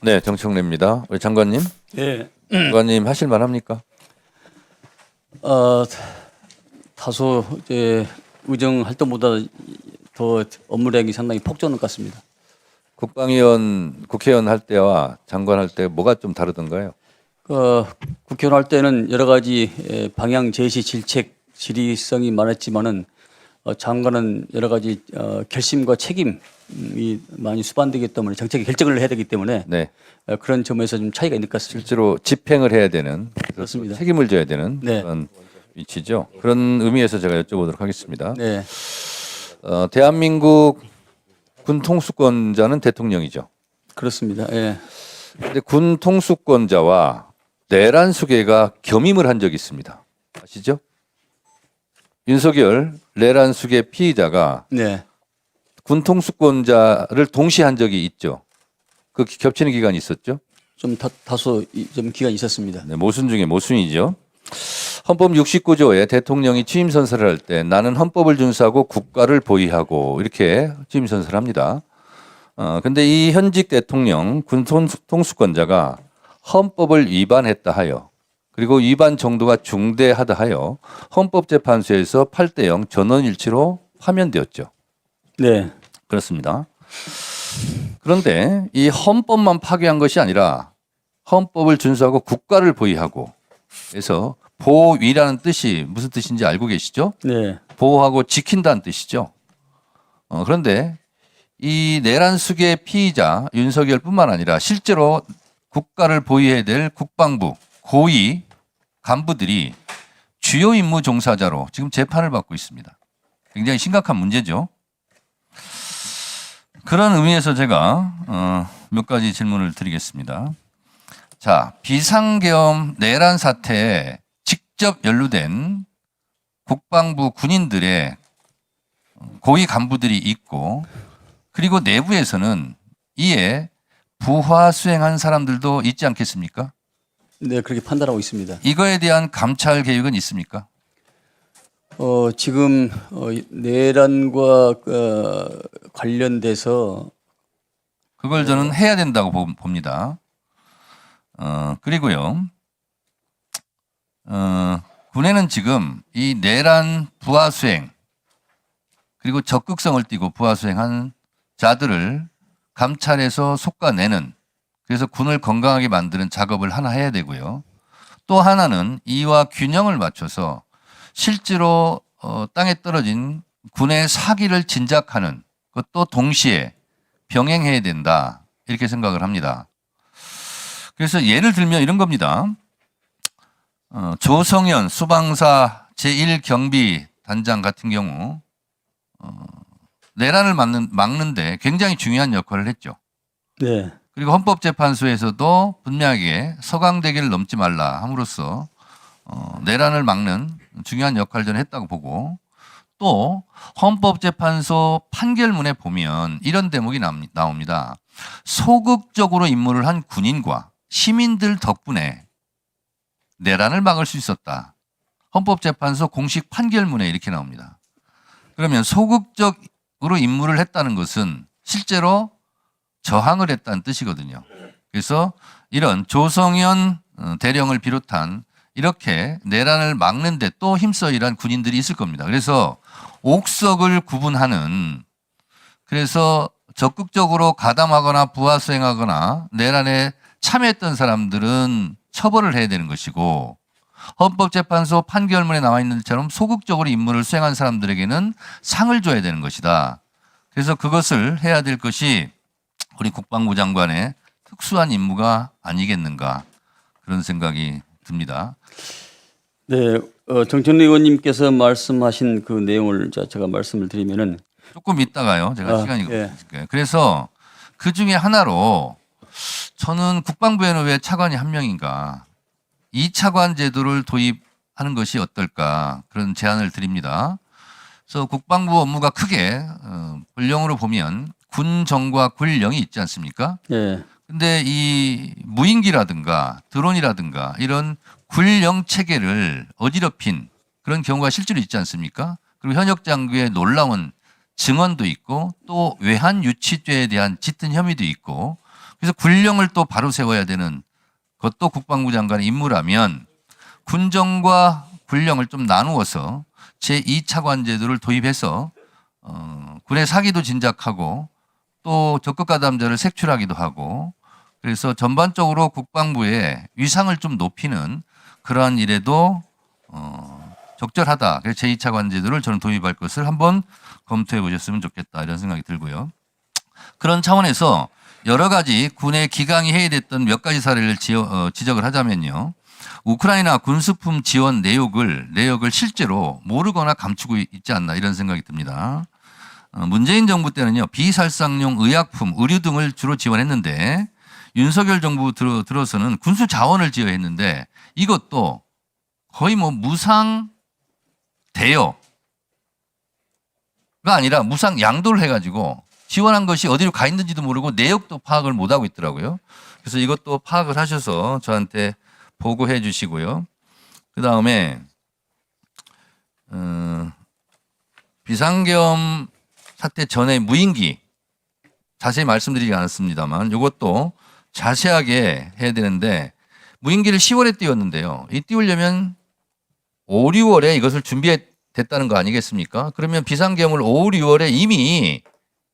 네, 정청래입니다. 우리 장관님, 예, 장관님 하실 만합니까? 다소 이제 의정할 때보다 더 업무량이 상당히 폭증한 것 같습니다. 국방위원, 국회의원 할 때와 장관 할 때 뭐가 좀 다르던가요? 국회의원 할 때는 여러 가지 방향 제시, 질책, 질의성이 많았지만은 장관은 여러 가지 결심과 책임이 많이 수반되기 때문에 정책의 결정을 해야 되기 때문에 네, 그런 점에서 좀 차이가 있는 것 같습니다. 실제로 집행을 해야 되는, 그렇습니다. 책임을 져야 되는 네. 그런 위치죠. 그런 의미에서 제가 여쭤보도록 하겠습니다. 네, 대한민국 군 통수권자는 대통령이죠. 그렇습니다. 예, 근데 군 통수권자와 내란 수계가 겸임을 한 적이 있습니다. 아시죠? 윤석열 내란 수계 피의자가 네, 군 통수권자를 동시에 한 적이 있죠. 그 겹치는 기간이 있었죠. 좀 다소 좀 기간이 있었습니다. 네, 모순 중에 모순이죠. 헌법 69조에 대통령이 취임 선서를 할 때 나는 헌법을 준수하고 국가를 보위하고 이렇게 취임 선서를 합니다. 근데 이 현직 대통령 군 통수권자가 헌법을 위반했다 하여 그리고 위반 정도가 중대하다 하여 헌법재판소에서 8대0 전원일치로 파면되었죠. 네, 그렇습니다. 그런데 이 헌법만 파괴한 것이 아니라 헌법을 준수하고 국가를 보위하고 그래서 보위라는 뜻이 무슨 뜻인지 알고 계시죠? 네, 보호하고 지킨다는 뜻이죠. 그런데 이 내란 수계 피의자 윤석열뿐만 아니라 실제로 국가를 보위해야 될 국방부 고위 간부들이 주요 임무 종사자로 지금 재판을 받고 있습니다. 굉장히 심각한 문제죠. 그런 의미에서 제가 몇 가지 질문을 드리겠습니다. 자, 비상계엄 내란 사태에 직접 연루된 국방부 군인들의 고위 간부들이 있고 그리고 내부에서는 이에 부하 수행한 사람들도 있지 않겠습니까? 네, 그렇게 판단하고 있습니다. 이거에 대한 감찰 계획은 있습니까? 지금 내란과 관련돼서 그걸 저는 해야 된다고 봅니다. 그리고요, 군에는 지금 이 내란 부하 수행 그리고 적극성을 띠고 부하 수행한 자들을 감찰해서 속아내는 그래서 군을 건강하게 만드는 작업을 하나 해야 되고요. 또 하나는 이와 균형을 맞춰서 실제로 땅에 떨어진 군의 사기를 진작하는 것도 동시에 병행해야 된다 이렇게 생각을 합니다. 그래서 예를 들면 이런 겁니다. 조성현 수방사 제1경비단장 같은 경우 내란을 막는데 굉장히 중요한 역할을 했죠. 네, 그리고 헌법재판소에서도 분명하게 서강대기를 넘지 말라 함으로써 내란을 막는 중요한 역할을 저는 했다고 보고 또 헌법재판소 판결문에 보면 이런 대목이 나옵니다. 소극적으로 임무를 한 군인과 시민들 덕분에 내란을 막을 수 있었다. 헌법재판소 공식 판결문에 이렇게 나옵니다. 그러면 소극적으로 임무를 했다는 것은 실제로 저항을 했다는 뜻이거든요. 그래서 이런 조성현 대령을 비롯한 이렇게 내란을 막는 데 또 힘써 일한 군인들이 있을 겁니다. 그래서 옥석을 구분하는 그래서 적극적으로 가담하거나 부하 수행하거나 내란에 참여했던 사람들은 처벌을 해야 되는 것이고 헌법재판소 판결문에 나와 있는 것처럼 소극적으로 임무를 수행한 사람들에게는 상을 줘야 되는 것이다. 그래서 그것을 해야 될 것이 우리 국방부 장관의 특수한 임무가 아니겠는가 그런 생각이 듭니다. 네, 정천래 의원님께서 말씀하신 그 내용을 제가 말씀을 드리면은 조금 있다가요. 제가 시간이 예. 없으니까요. 그래서 그 중에 하나로 저는 국방부에는 왜 차관이 한 명인가 2차관 제도를 도입하는 것이 어떨까 그런 제안을 드립니다. 그래서 국방부 업무가 크게 본령으로 보면 군정과 군령이 있지 않습니까? 예, 근데 이 무인기라든가 드론이라든가 이런 군령 체계를 어지럽힌 그런 경우가 실제로 있지 않습니까? 그리고 현역 장교의 놀라운 증언도 있고 또 외환 유치죄에 대한 짙은 혐의도 있고 그래서 군령을 또 바로 세워야 되는 그것도 국방부 장관의 임무라면 군정과 군령을 좀 나누어서 제2차관 제도를 도입해서 군의 사기도 진작하고 또 적극가담자를 색출하기도 하고 그래서 전반적으로 국방부의 위상을 좀 높이는 그러한 일에도 적절하다. 그래서 제2차관 제도를 저는 도입할 것을 한번 검토해 보셨으면 좋겠다 이런 생각이 들고요. 그런 차원에서 여러 가지 군의 기강이 해야 됐던 몇 가지 사례를 지적을 하자면요. 우크라이나 군수품 지원 내역을 실제로 모르거나 감추고 있지 않나 이런 생각이 듭니다. 문재인 정부 때는요. 비살상용 의약품, 의류 등을 주로 지원했는데 윤석열 정부 들어서는 군수 자원을 지원했는데 이것도 거의 뭐 무상 대여가 아니라 무상 양도를 해가지고 지원한 것이 어디로 가 있는지도 모르고 내역도 파악을 못하고 있더라고요. 그래서 이것도 파악을 하셔서 저한테 보고해 주시고요. 그다음에 비상계엄 사태 전에 무인기 자세히 말씀드리지 않았습니다만 이것도 자세하게 해야 되는데 무인기를 10월에 띄웠는데요. 이 띄우려면 5, 6월에 이것을 준비됐다는 거 아니겠습니까? 그러면 비상계엄을 5, 6월에 이미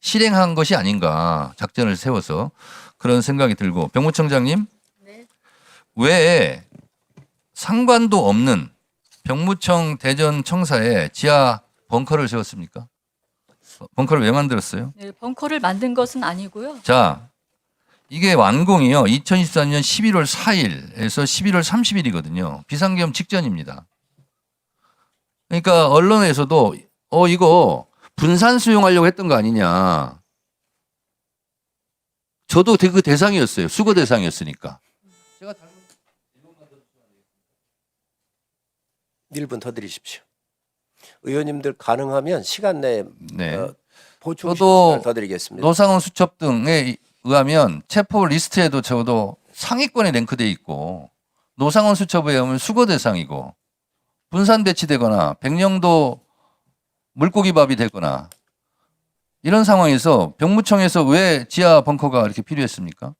실행한 것이 아닌가 작전을 세워서 그런 생각이 들고 병무청장님 네. 왜 상관도 없는 병무청 대전 청사에 지하 벙커를 세웠습니까? 벙커를 왜 만들었어요? 네, 벙커를 만든 것은 아니고요. 자, 이게 완공이요. 2024년 11월 4일에서 11월 30일이거든요. 비상계엄 직전입니다. 그러니까 언론에서도 이거 분산 수용하려고 했던 거 아니냐. 저도 그 대상이었어요. 수거 대상이었으니까. 1분 더 드리십시오. 의원님들 가능하면 시간 내에 네. 보충 저도 시간을 더 드리겠습니다. 노상원 수첩 등에 의하면 체포 리스트에도 적어도 상위권에 랭크돼 있고 노상원 수첩에 의하면 수거 대상이고 분산 배치되거나 백령도 물고기밥이 되거나 이런 상황에서 병무청에서 왜 지하 벙커가 이렇게 필요했습니까?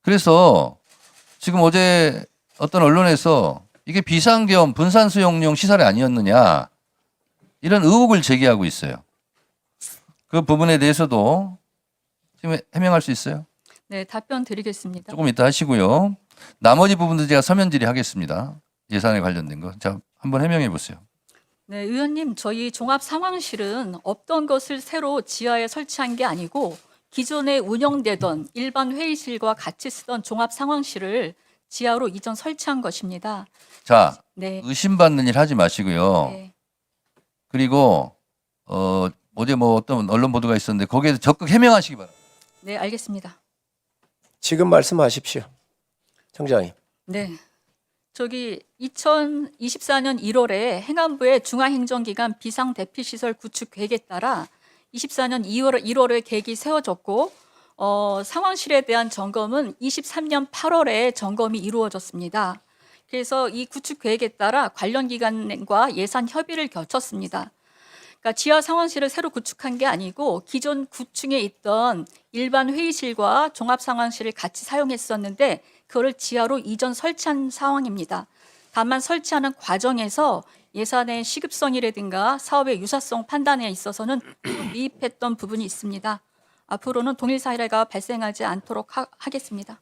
그래서 지금 어제 어떤 언론에서 이게 비상계엄 분산 수용용 시설이 아니었느냐 이런 의혹을 제기하고 있어요. 그 부분에 대해서도 지금 해명할 수 있어요? 네, 답변 드리겠습니다. 조금 이따 하시고요. 나머지 부분도 제가 서면 질의하겠습니다. 예산에 관련된 거. 자, 한번 해명해 보세요. 네, 의원님, 저희 종합 상황실은 없던 것을 새로 지하에 설치한 게 아니고 기존에 운영되던 일반 회의실과 같이 쓰던 종합 상황실을 지하로 이전 설치한 것입니다. 자, 네. 의심받는 일 하지 마시고요. 네. 그리고 어제 뭐 어떤 언론 보도가 있었는데 거기에서 적극 해명하시기 바랍니다. 네, 알겠습니다. 지금 말씀하십시오. 청장님. 네. 저기 2024년 1월에 행안부의 중앙행정기관 비상대피시설 구축 계획에 따라 24년 1월에 계획이 세워졌고 상황실에 대한 점검은 23년 8월에 점검이 이루어졌습니다. 그래서 이 구축 계획에 따라 관련 기관과 예산 협의를 거쳤습니다. 그러니까 지하 상황실을 새로 구축한 게 아니고 기존 9층에 있던 일반 회의실과 종합 상황실을 같이 사용했었는데 그거를 지하로 이전 설치한 상황입니다. 다만 설치하는 과정에서 예산의 시급성이라든가 사업의 유사성 판단에 있어서는 미흡했던 부분이 있습니다. 앞으로는 동일 사례가 발생하지 않도록 하겠습니다.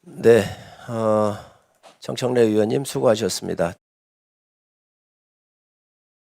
네, 정청래 의원님 수고하셨습니다.